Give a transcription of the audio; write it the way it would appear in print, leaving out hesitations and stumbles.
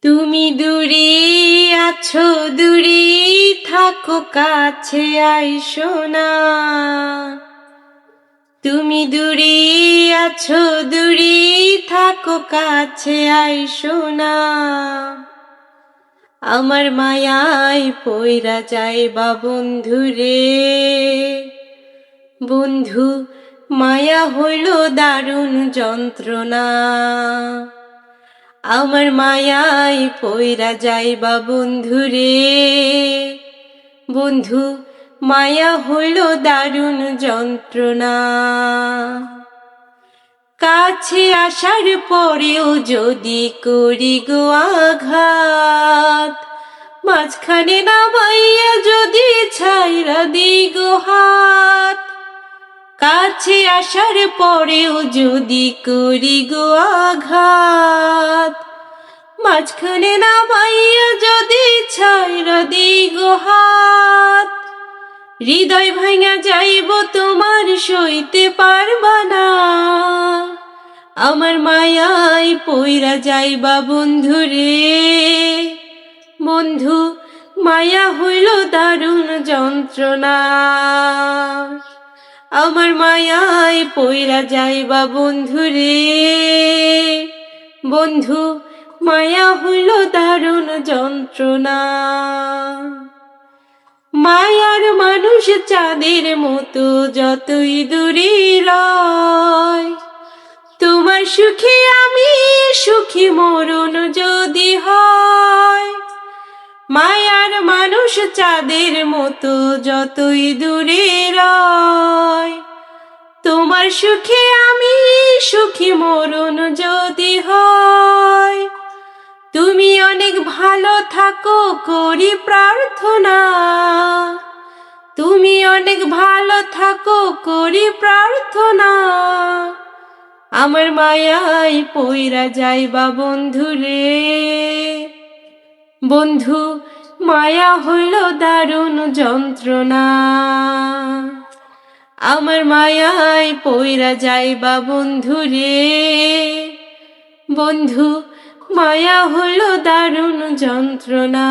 তুমি দূরে আছো, দূরে থাকো, কাছে আইসো না। তুমি দূরে আছো, দূরে থাকো, কাছে আইসো না। আমার মায়ায় পইরা যাইবা বন্ধুরে। বন্ধু, মায়া হইল দারুণ যন্ত্রণা। আমার মায়ায় পইরা যাইবা বন্ধুরে। বন্ধু, মায়া হইল দারুণ যন্ত্রণা। কাছে আসার পরেও যদি করি গো আঘাত, মাঝখানে নামাইয়া যদি ছাইরা দিই গো হাত। কাছে আসার পরেও যদি করি গো আঘাত, মাঝখানে নামাইয়া যদি ছাইরা দিই গো হাত। হৃদয় ভাঙা যাইব তোমার, সইতে পারবা না। আমার মায়ায় পইরা যাইবা বন্ধুরে। বন্ধু, মায়া হইল দারুণ যন্ত্রণা। আমার মায়ায় পইরা যাইবা বন্ধুরে। বন্ধু, মায়া হইল দারুণ যন্ত্রণা। মায়ার মানুষ চাঁদের মতো যতই দূরে রয়, তোমার সুখে আমি সুখী মরণ যদি হয়। মায়ার মানুষ চাঁদের মতো যতই দূরে রয়, তোমার সুখে আমি সুখী মরণ যদি হয়। তুমি অনেক ভালো থাকো করি প্রার্থনা। তুমি অনেক ভালো থাকো করি প্রার্থনা। আমার মায়ায় পইরা যাইবা বন্ধুরে। বন্ধু, মায়া হইল দারুণ যন্ত্রণা। আমার মায়ায় পইরা যাইবা বন্ধুরে। বন্ধু, মায়া হইল দারুণ যন্ত্রণা।